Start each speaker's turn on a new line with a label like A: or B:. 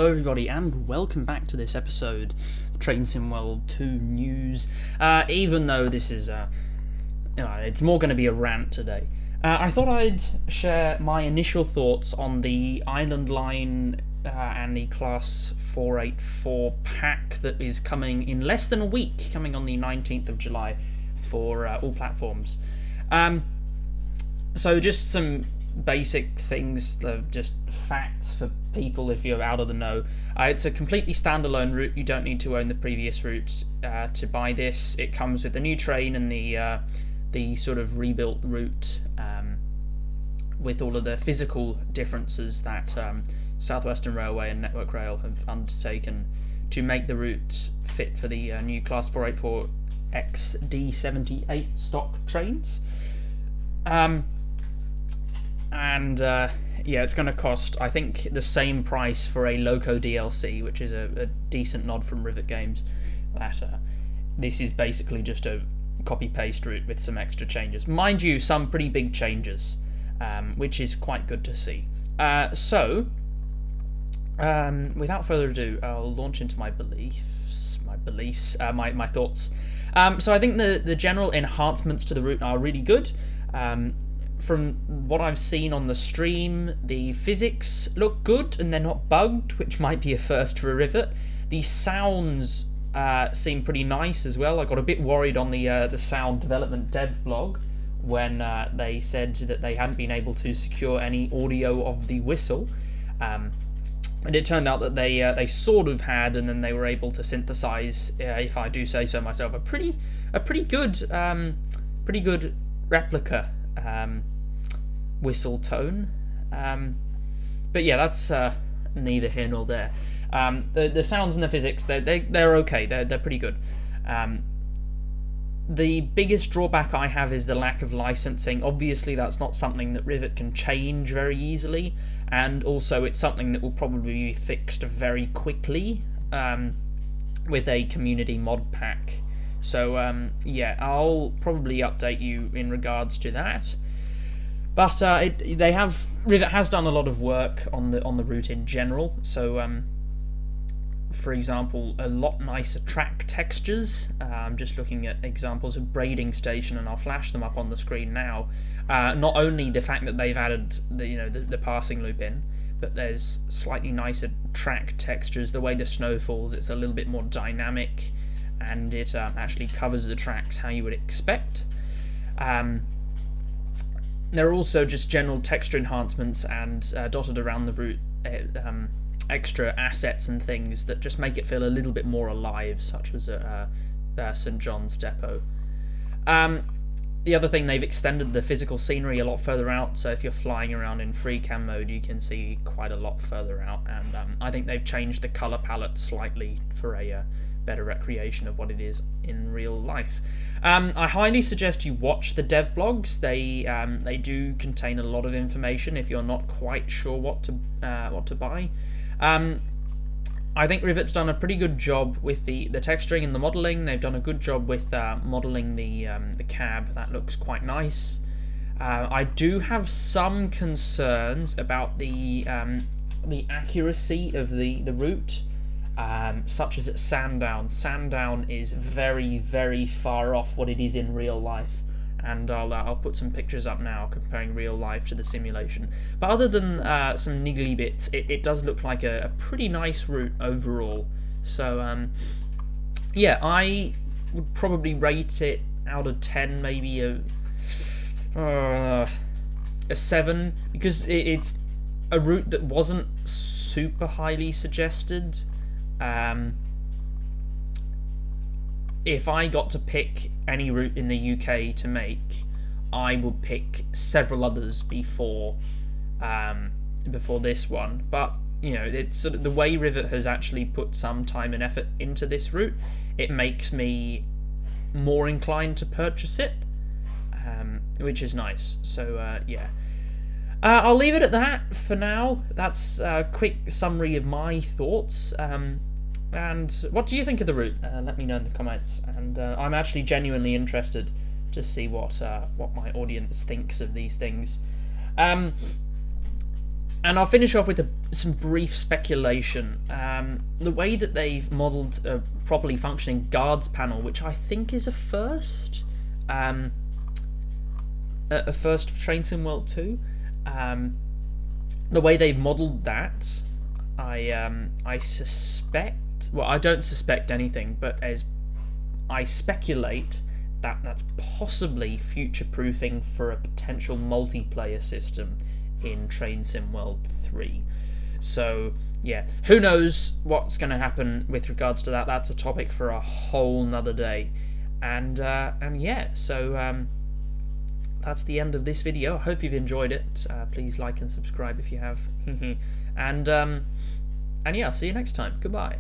A: Hello everybody and welcome back to this episode of Train Sim World 2 News. Even though this is, it's more going to be a rant today. I thought I'd share my initial thoughts on the Island Line and the Class 484 pack that is coming in less than a week, coming on the 19th of July for all platforms. So just some basic things, just facts for people if you're out of the know. It's a completely standalone route. You don't need to own the previous route to buy this. It comes with the new train and the sort of rebuilt route with all of the physical differences that South Western Railway and Network Rail have undertaken to make the route fit for the new Class 484 XD78 stock trains. It's going to cost, I think, the same price for a Loco DLC, which is a decent nod from Rivet Games. That this is basically just a copy-paste route with some extra changes. Mind you, some pretty big changes, which is quite good to see. Without further ado, I'll launch into my thoughts. So I think the general enhancements to the route are really good. From what I've seen on the stream, the physics look good and they're not bugged, which might be a first for a Rivet. The sounds seem pretty nice as well. I got a bit worried on the sound development dev blog when they said that they hadn't been able to secure any audio of the whistle, and it turned out that they sort of had, and then they were able to synthesize, if I do say so myself, a pretty good replica whistle tone. But yeah, that's neither here nor there. The sounds and the physics, they're okay. They're pretty good. The biggest drawback I have is the lack of licensing. Obviously, that's not something that Rivet can change very easily, and also it's something that will probably be fixed very quickly with a community mod pack. So I'll probably update you in regards to that. But Rivet has done a lot of work on the route in general. So for example, a lot nicer track textures. I'm just looking at examples of braiding station, and I'll flash them up on the screen now. Not only the fact that they've added the passing loop in, but there's slightly nicer track textures. The way the snow falls, it's a little bit more dynamic, and it actually covers the tracks how you would expect. There are also just general texture enhancements and dotted around the route extra assets and things that just make it feel a little bit more alive, such as at St John's Depot. The other thing, they've extended the physical scenery a lot further out, so if you're flying around in free cam mode you can see quite a lot further out, and I think they've changed the colour palette slightly for a better recreation of what it is in real life. I highly suggest you watch the dev blogs. They do contain a lot of information if you're not quite sure what to buy. I think Rivet's done a pretty good job with the texturing and the modelling. They've done a good job with modelling the cab. That looks quite nice. I do have some concerns about the accuracy of the route. Such as at Sandown. Sandown is very, very far off what it is in real life, and I'll put some pictures up now comparing real life to the simulation. But other than some niggly bits, it does look like a pretty nice route overall. So I would probably rate it out of 10, maybe a 7, because it's a route that wasn't super highly suggested. If I got to pick any route in the UK to make, I would pick several others before this one. But it's sort of the way Rivet has actually put some time and effort into this route. It makes me more inclined to purchase it, which is nice. So I'll leave it at that for now. That's a quick summary of my thoughts. And what do you think of the route? Let me know in the comments. And I'm actually genuinely interested to see what my audience thinks of these things. And I'll finish off with some brief speculation. The way that they've modelled a properly functioning guards panel, which I think is a first for Train Sim World 2. The way they've modelled that, I suspect. Well, I don't suspect anything, but I speculate that that's possibly future-proofing for a potential multiplayer system in Train Sim World 3. So yeah, who knows what's going to happen with regards to that. That's a topic for a whole nother day. And yeah, so that's the end of this video. I hope you've enjoyed it. Please like and subscribe if you have. And yeah, I'll see you next time. Goodbye.